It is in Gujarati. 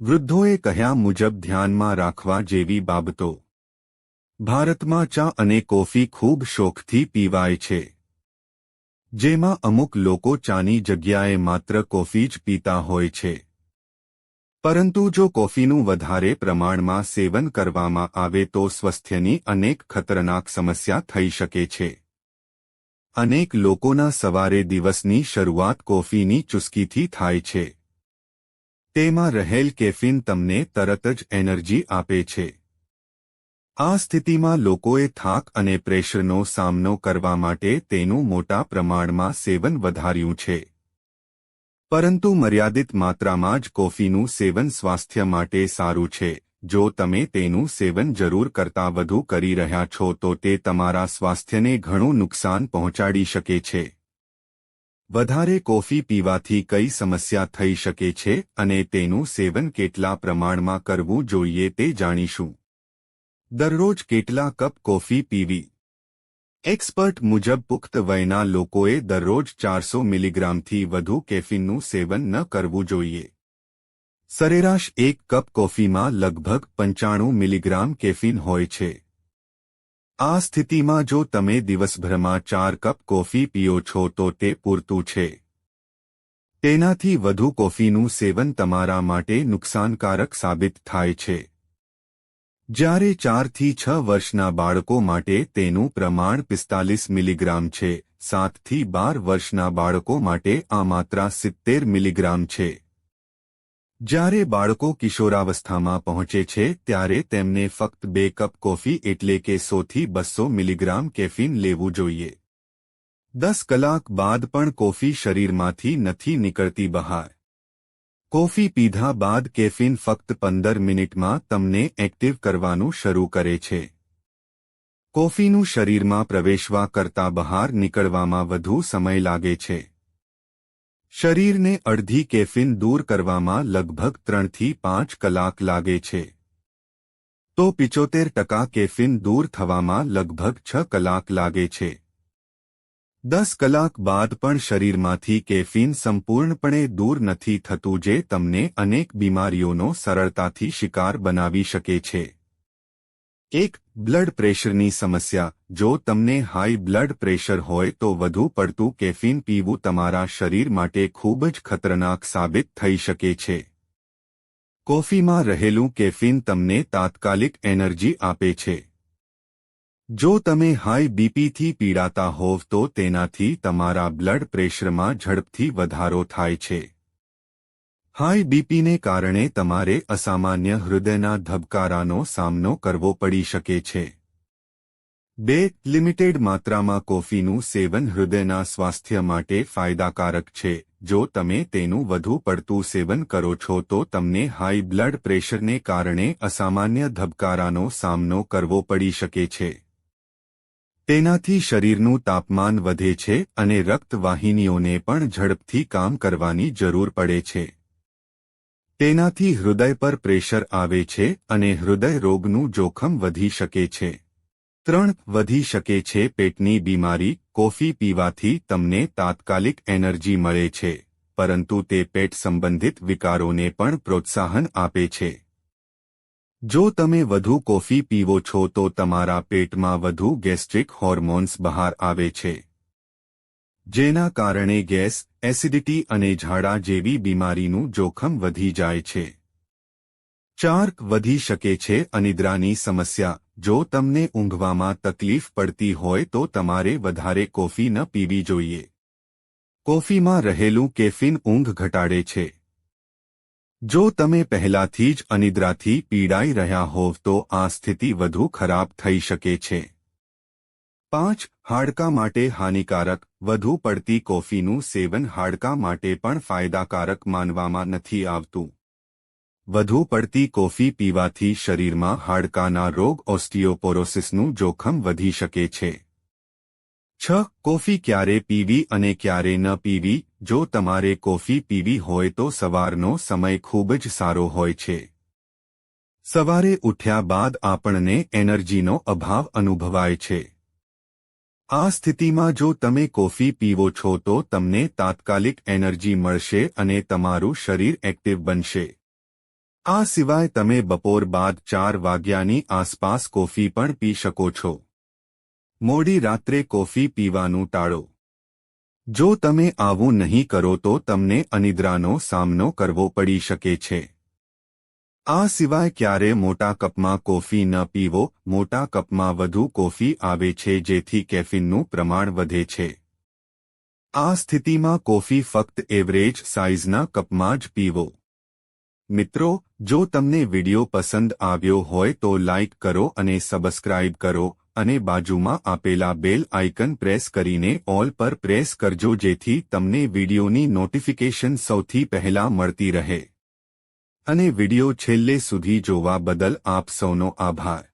વૃદ્ધોએ કહ્યા મુજબ ધ્યાનમાં રાખવા જેવી બાબતો. ભારતમાં ચા અને કોફી ખૂબ શોખથી પીવાય છે. જેમાં અમુક લોકો ચાની જગ્યાએ માત્ર કોફી જ પીતા હોય છે. પરંતુ જો કોફીનું વધારે પ્રમાણમાં સેવન કરવામાં આવે તો સ્વાસ્થ્યની અનેક ખતરનાક સમસ્યા થઈ શકે છે. અનેક લોકોના સવારે દિવસની શરૂઆત કોફીની ચુસ્કીથી થાય છે. તેમાં રહેલ કેફીન તમને તરત જ એનર્જી આપે છે. આ સ્થિતિમાં લોકોએ થાક અને પ્રેશરનો સામનો કરવા માટે તેનું મોટા પ્રમાણમાં સેવન વધાર્યું છે. પરંતુ મર્યાદિત માત્રામાં જ કોફીનું સેવન સ્વાસ્થ્ય માટે સારું છે. જો તમે તેનું સેવન જરૂર કરતાં વધુ કરી રહ્યા છો તો તે તમારા સ્વાસ્થ્યને ઘણું નુકસાન પહોંચાડી શકે છે. વધારે કોફી પીવાથી કઈ સમસ્યા થઈ શકે છે અને તેનું સેવન કેટલા પ્રમાણમાં કરવું જોઈએ તે જાણીશું. દરરોજ કેટલા કપ કોફી પીવી? એક્સપર્ટ મુજબ પુખ્ત વયના લોકોએ દરરોજ 400 મિલીગ્રામથી વધુ કેફીનનું સેવન ન કરવું જોઈએ. સરેરાશ એક કપ કોફીમાં લગભગ 95 મિલીગ્રામ કેફીન હોય છે. આ સ્થિતિમાં જો તમે દિવસભરમાં 4 કપ કોફી પીઓ છો તો તે પૂરતું છે. તેનાથી વધુ કોફીનું સેવન તમારા માટે નુકસાનકારક સાબિત થાય છે. જ્યારે 4 થી 6 વર્ષના બાળકો માટે તેનું પ્રમાણ 45 મિલીગ્રામ છે, 7 થી 12 વર્ષના બાળકો માટે આ માત્રા 70 મિલીગ્રામ છે. જ્યારે બાળકો કિશોરાવસ્થામાં પહોંચે છે ત્યારે તેમને ફક્ત 2 કપ કોફી એટલે કે 100 થી 200 મિલીગ્રામ કેફીન લેવું જોઈએ. 10 કલાક બાદ પણ કોફી શરીરમાંથી નથી નીકળતી બહાર. કોફી પીધા બાદ કેફીન ફક્ત 15 મિનિટમાં તમને એક્ટિવ કરવાનું શરૂ કરે છે. કોફીનું શરીરમાં પ્રવેશવા કરતાં બહાર નીકળવામાં વધુ સમય લાગે છે. શરીરને અડધી કેફીન દૂર કરવામાં લગભગ 3 થી 5 કલાક લાગે છે. તો 75% કેફીન દૂર થવામાં લગભગ 6 કલાક લાગે છે. 10 કલાક બાદ પણ શરીરમાંથી કેફીન સંપૂર્ણપણે દૂર નથી થતું જે તમને અનેક બીમારીઓનો સરળતાથી શિકાર બનાવી શકે છે. 1. બ્લડ પ્રેશરની સમસ્યા. જો તમને હાઈ બ્લડ પ્રેશર હોય તો વધુ પડતું કેફીન પીવું તમારા શરીર માટે ખૂબ જ ખતરનાક સાબિત થઈ શકે છે. કોફીમાં રહેલું કેફીન તમને તાત્કાલિક એનર્જી આપે છે. જો તમે હાઈ બીપીથી પીડાતા હોવ તો તેનાથી તમારા બ્લડ પ્રેશરમાં ઝડપથી વધારો થાય છે. હાઈ બીપીને કારણે તમારે અસામાન્ય હૃદયના ધબકારાનો સામનો કરવો પડી શકે છે. 2. લિમિટેડ માત્રામાં કોફીનું સેવન હૃદયના સ્વાસ્થ્ય માટે ફાયદાકારક છે. જો તમે તેનું વધુ પડતું સેવન કરો છો તો તમને હાઈ બ્લડ પ્રેશરને કારણે અસામાન્ય ધબકારાનો સામનો કરવો પડી શકે છે. તેનાથી શરીરનું તાપમાન વધે છે અને રક્તવાહિનીઓને પણ ઝડપથી કામ કરવાની જરૂર પડે છે. તેનાથી હૃદય પર પ્રેશર આવે છે અને હૃદય રોગનું જોખમ વધી શકે છે. 3. વધી શકે છે પેટની બીમારી. કોફી પીવાથી તમને તાત્કાલિક એનર્જી મળે છે, પરંતુ તે પેટ સંબંધિત વિકારોને પણ પ્રોત્સાહન આપે છે. જો તમે વધુ કોફી પીવો છો તો તમારા પેટમાં વધુ ગેસ્ટ્રિક હોર્મોન્સ બહાર આવે છે, જેના કારણે ગેસ, એસિડિટી અને ઝાડા જેવી બીમારીનું જોખમ વધી જાય છે. 4. વધી શકે છે અનિદ્રાની સમસ્યા. જો તમને ઊંઘવામાં તકલીફ પડતી હોય તો તમારે વધારે કોફી ન પીવી જોઈએ. કોફીમાં રહેલું કેફીન ઊંઘ ઘટાડે છે. જો તમે પહેલાથી જ અનિદ્રાથી પીડાઈ રહ્યા હોવ તો આ સ્થિતિ વધુ ખરાબ થઈ શકે છે. 5. હાડકાં માટે હાનિકારક. વધુ પડતી કોફીનું સેવન હાડકાં માટે પણ ફાયદાકારક માનવામાં નથી આવતું. વધુ પડતી કોફી પીવાથી શરીરમાં હાડકાના રોગ ઓસ્ટિયોપોરોસિસનું જોખમ વધી શકે છે. 6. કોફી ક્યારે પીવી અને ક્યારે ન પીવી. જો તમારે કોફી પીવી હોય તો સવારનો સમય ખૂબ જ સારો હોય છે. સવારે ઉઠ્યા બાદ આપણને એનર્જીનો અભાવ અનુભવાય છે. આ સ્થિતિમાં જો તમે કોફી પીવો છો તો તમને તાત્કાલિક એનર્જી મળશે અને તમારું શરીર એક્ટિવ બનશે. આ સિવાય તમે બપોર બાદ 4 વાગ્યાની આસપાસ કોફી પણ પી શકો છો. મોડી રાત્રે કોફી પીવાનું ટાળો. જો તમે આવું નહીં કરો તો તમને અનિદ્રાનો સામનો કરવો પડી શકે છે. આ સિવાય ક્યારે મોટા કપમાં કોફી ન પીવો. મોટા કપમાં વધુ કોફી આવે છે જેથી કેફીનનું પ્રમાણ વધે છે. આ સ્થિતિમાં કોફી ફક્ત એવરેજ સાઇઝના કપમાં જ પીવો. મિત્રો, જો તમને વિડિયો પસંદ આવ્યો હોય તો લાઇક કરો અને સબસ્ક્રાઇબ કરો અને બાજુમાં આપેલા બેલ આઇકન પ્રેસ કરીને ઓલ પર પ્રેસ કરજો જેથી તમને વિડિયોની નોટિફિકેશન સૌથી પહેલા મળતી રહે. અને વિડિયો છેલ્લે સુધી જોવા બદલ આપ સૌનો આભાર.